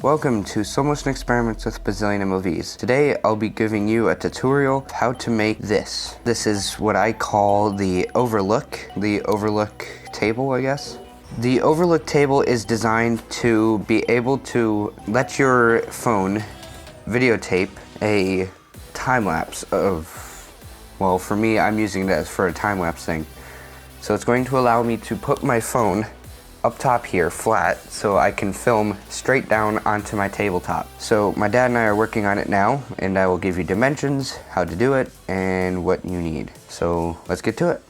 Welcome to Slow Motion Experiments with Bazzillion MOVs. Today I'll be giving you a tutorial of how to make this. This is what I call the Overlook table, I guess. The Overlook table is designed to be able to let your phone videotape a time-lapse of, well, for me, I'm using it as for a time-lapse thing. So it's going to allow me to put my phone up top here flat so I can film straight down onto my tabletop. So my dad and I are working on it now, and I will give you dimensions, how to do it, and what you need. So let's get to it.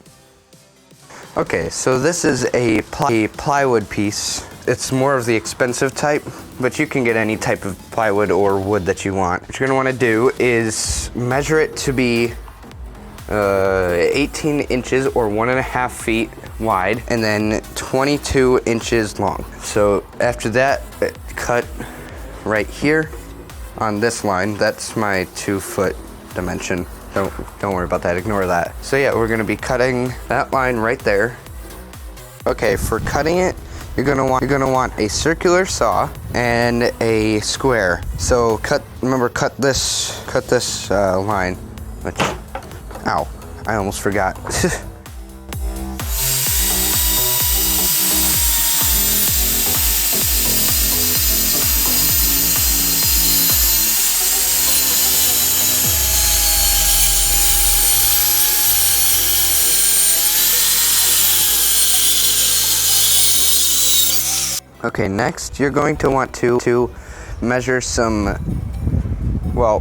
Okay, so this is a plywood piece. It's more of the expensive type, but you can get any type of plywood or wood that you want. What you're gonna wanna do is measure it to be 18 inches or 1.5 feet wide, and then 22 inches long. So after that, cut right here on this line. That's my 2-foot dimension. Don't worry about that, ignore that. So yeah, we're gonna be cutting that line right there. Okay, for cutting it, you're gonna want a circular saw and a square. So cut this line, which, ow, I almost forgot. Okay, next you're going to want to measure some, well,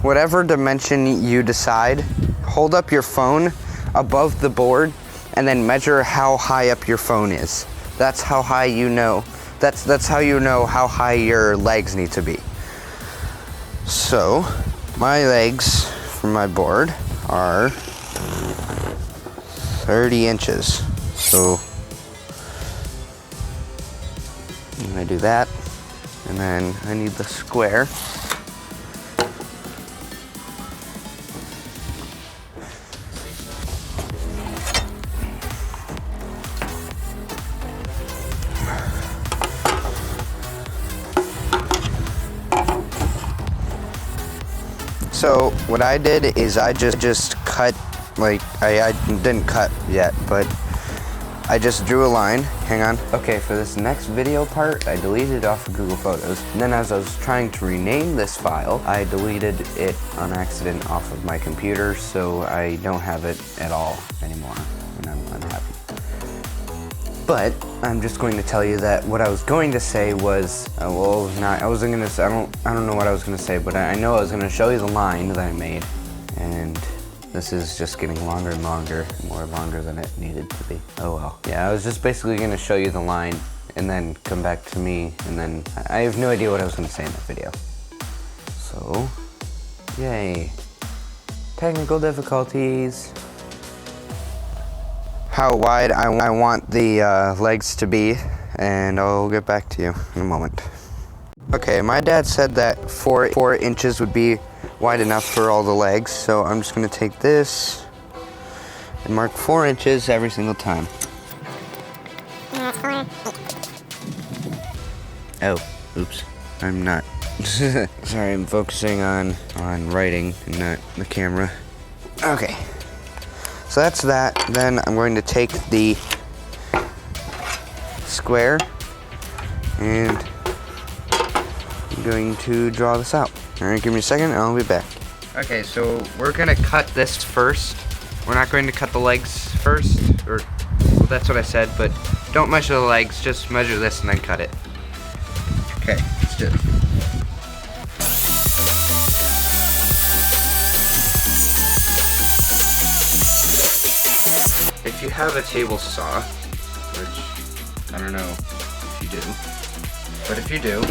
whatever dimension you decide. Hold up your phone above the board and then measure how high up your phone is. That's how high you know. That's how you know how high your legs need to be. So my legs from my board are 30 inches. So I'm gonna do that, and then I need the square. So what I did is I just cut, like, I didn't cut yet, but I just drew a line. Hang on. Okay, for this next video part, I deleted it off of Google Photos. And then as I was trying to rename this file, I deleted it on accident off of my computer, so I don't have it at all anymore, and I'm unhappy. But I'm just going to tell you that what I was going to say was, I don't know what I was going to say, but I know I was going to show you the line that I made, and this is just getting longer and longer, more longer than it needed to be. Oh well. Yeah, I was just basically gonna show you the line and then come back to me, and then I have no idea what I was gonna say in that video. So, yay. Technical difficulties. How wide I want the legs to be, and I'll get back to you in a moment. Okay, my dad said that 4 inches would be wide enough for all the legs, so I'm just gonna take this and mark 4 inches every single time. Oh, oops, I'm not. Sorry, I'm focusing on writing and not the camera. Okay, so that's that. Then I'm going to take the square and I'm going to draw this out. Alright, give me a second and I'll be back. Okay, so we're gonna cut this first. We're not going to cut the legs first, or well, that's what I said, but don't measure the legs, just measure this and then cut it. Okay, let's do it. If you have a table saw, which I don't know if you do, but if you do,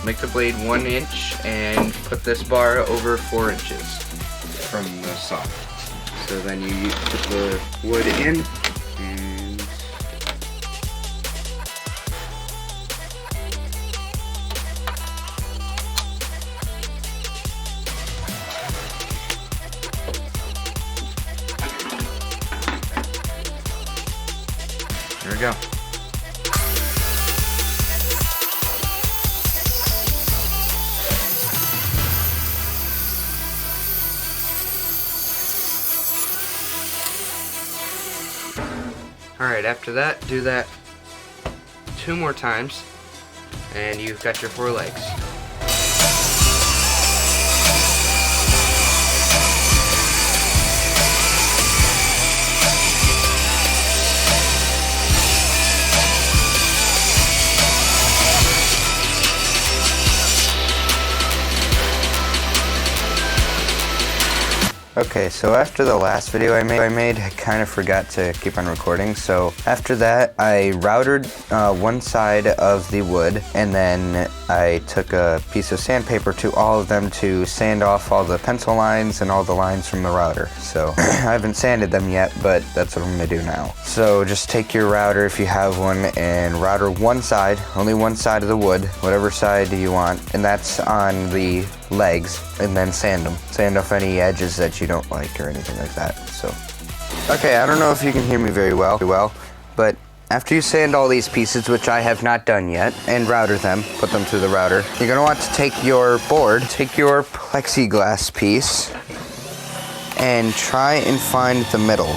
make the blade 1 inch and put this bar over 4 inches from the saw. So then you put the wood in, and there we go. Alright, after that, do that 2 more times, and you've got your 4 legs. Okay, so after the last video I kind of forgot to keep on recording. So after that, I routed one side of the wood, and then I took a piece of sandpaper to all of them to sand off all the pencil lines and all the lines from the router. So I haven't sanded them yet, but that's what I'm gonna do now. So just take your router if you have one and router one side, only one side of the wood, whatever side you want, and that's on the legs, and then sand them. Sand off any edges that you don't like or anything like that. So, okay, I don't know if you can hear me very well, but after you sand all these pieces, which I have not done yet, and router them, put them through the router, you're gonna want to take your board, take your plexiglass piece, and try and find the middle.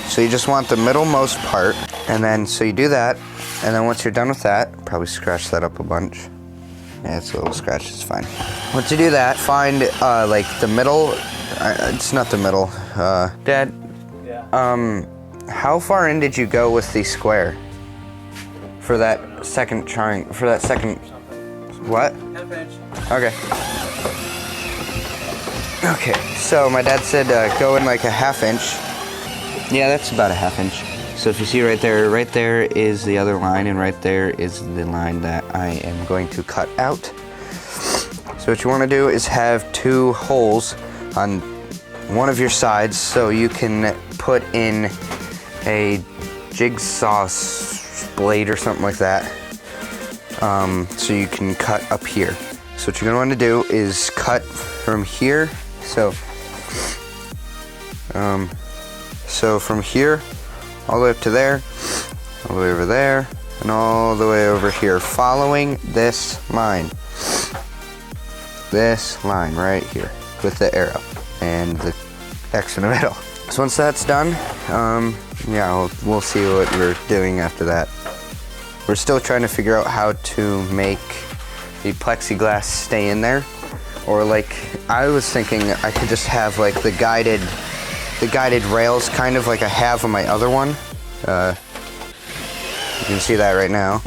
So you just want the middlemost part, and then, so you do that, and then once you're done with that, probably scratch that up a bunch. Yeah, it's a little scratch, it's fine. Once you do that, find like the middle, it's not the middle. Dad, yeah. How far in did you go with the square? For that second triangle, for that second, what? Half inch. Okay. Okay, so my dad said go in like a ½ inch. Yeah, that's about a ½ inch. So if you see right there is the other line, and right there is the line that I am going to cut out. So what you want to do is have 2 holes on one of your sides so you can put in a jigsaw blade or something like that. So you can cut up here. So what you're going to want to do is cut from here. So from here all the way up to there, all the way over there, and all the way over here, following this line. This line right here with the arrow and the X in the middle. So once that's done, yeah, we'll see what we're doing after that. We're still trying to figure out how to make the plexiglass stay in there, or like I was thinking I could just have like the guided rails, kind of like I have on my other one. You can see that right now.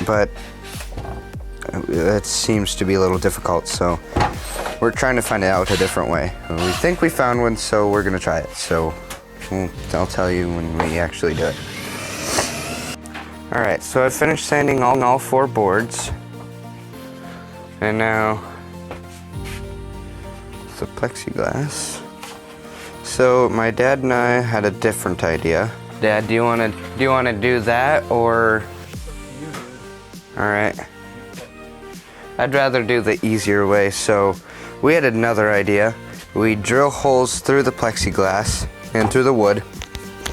But that seems to be a little difficult, so we're trying to find out a different way. We think we found one, so we're gonna try it. So I'll tell you when we actually do it. Alright, so I finished sanding all 4 boards, and now the plexiglass. So my dad and I had a different idea. Dad, do you want to do that, or? Alright. I'd rather do the easier way, so we had another idea. We drill holes through the plexiglass and through the wood,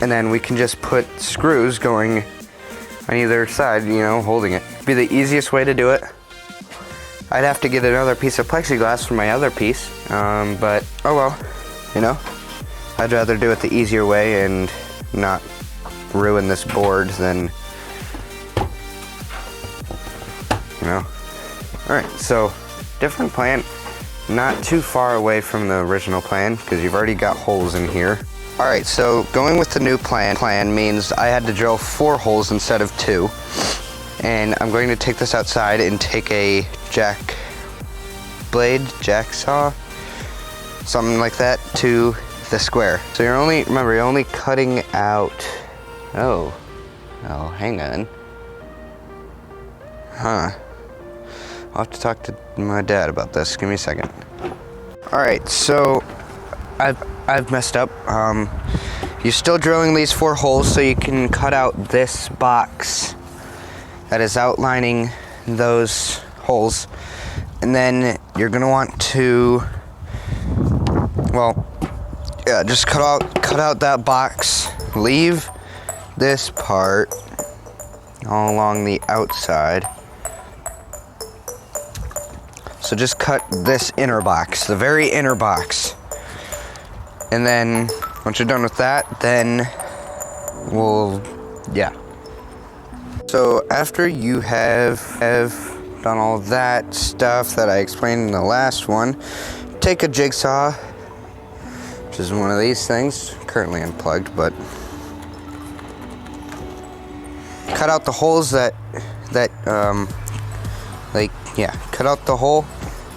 and then we can just put screws going on either side, you know, holding it. Be the easiest way to do it. I'd have to get another piece of plexiglass for my other piece, but oh well, you know. I'd rather do it the easier way and not ruin this board than, you know. Alright, so different plan, not too far away from the original plan because you've already got holes in here. Alright, so going with the new plan means I had to drill 4 holes instead of 2. And I'm going to take this outside and take a jacksaw, something like that, to the square. So you're only cutting out, oh, hang on. Huh. I'll have to talk to my dad about this. Give me a second. Alright, so I've messed up. You're still drilling these 4 holes so you can cut out this box that is outlining those holes. And then you're gonna want to, well, yeah, just cut out that box. Leave this part all along the outside. So just cut this inner box, the very inner box. And then once you're done with that, then yeah. So after you have done all that stuff that I explained in the last one, take a jigsaw, which is one of these things, currently unplugged, but cut out the holes cut out the hole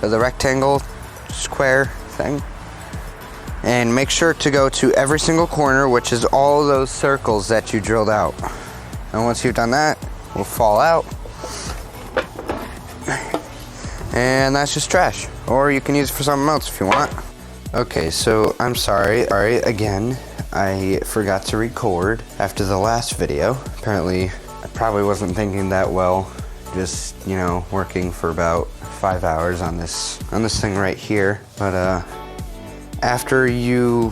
of the rectangle square thing, and make sure to go to every single corner, which is all those circles that you drilled out. And once you've done that, we'll fall out, and that's just trash, or you can use it for something else if you want. Okay, so I'm sorry again, I forgot to record after the last video. Apparently I probably wasn't thinking that well, just, you know, working for about 5 hours on this thing right here. But after you,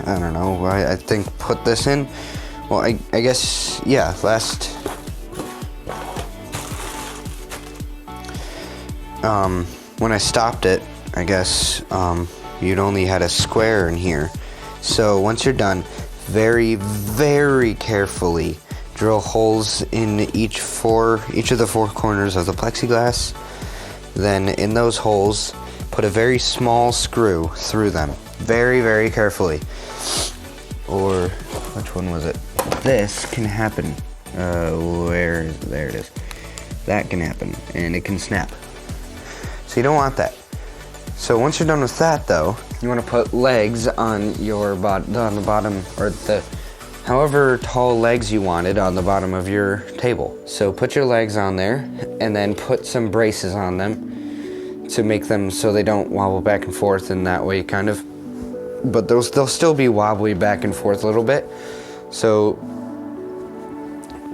I don't know, I think put this in, well, I guess, yeah, when I stopped it, I guess you'd only had a square in here. So once you're done, very, very carefully drill holes in each of the 4 corners of the plexiglass. Then in those holes, put a very small screw through them, very, very carefully. Or which one was it? This can happen. There it is. That can happen, and it can snap. So you don't want that. So once you're done with that, though, you want to put legs on your on the bottom, or however tall legs you wanted on the bottom of your table. So put your legs on there, and then put some braces on them to make them so they don't wobble back and forth in that way, kind of. But they'll still be wobbly back and forth a little bit. So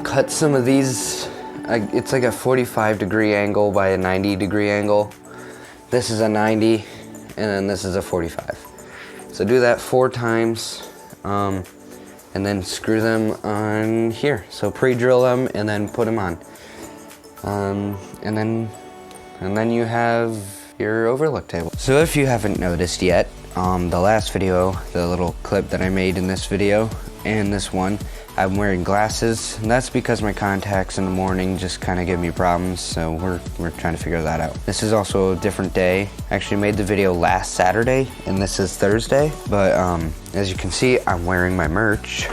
cut some of these. It's like a 45-degree angle by a 90-degree angle. This is a 90, and then this is a 45. So do that 4 times, and then screw them on here. So pre-drill them and then put them on, and then you have your Overlook table. So if you haven't noticed yet, the last video, the little clip that I made in this video and this one, I'm wearing glasses, and that's because my contacts in the morning just kind of give me problems, so we're trying to figure that out. This is also a different day. I actually made the video last Saturday, and this is Thursday, but as you can see, I'm wearing my merch,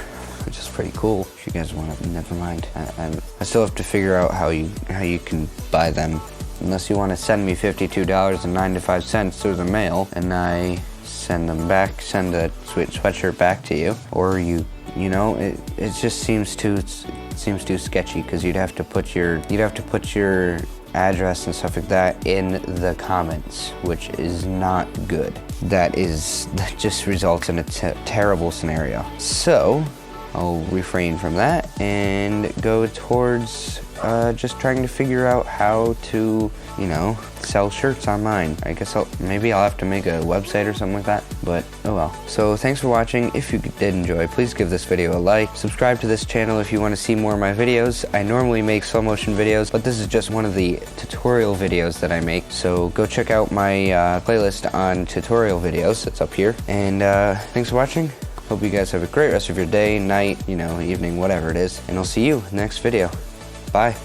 which is pretty cool. If you guys want to, never mind. I still have to figure out how you can buy them, unless you want to send me $52.95 through the mail, and I send the sweet sweatshirt back to you, or you know, it just seems too sketchy, because you'd have to put your address and stuff like that in the comments, which is not good. That just results in a terrible scenario. So I'll refrain from that and go towards just trying to figure out how to, you know, sell shirts online. I guess maybe I'll have to make a website or something like that, but oh well. So thanks for watching. If you did enjoy, please give this video a like. Subscribe to this channel if you want to see more of my videos. I normally make slow motion videos, but this is just one of the tutorial videos that I make. So go check out my playlist on tutorial videos. It's up here. And thanks for watching. Hope you guys have a great rest of your day, night, you know, evening, whatever it is. And I'll see you in the next video. Bye.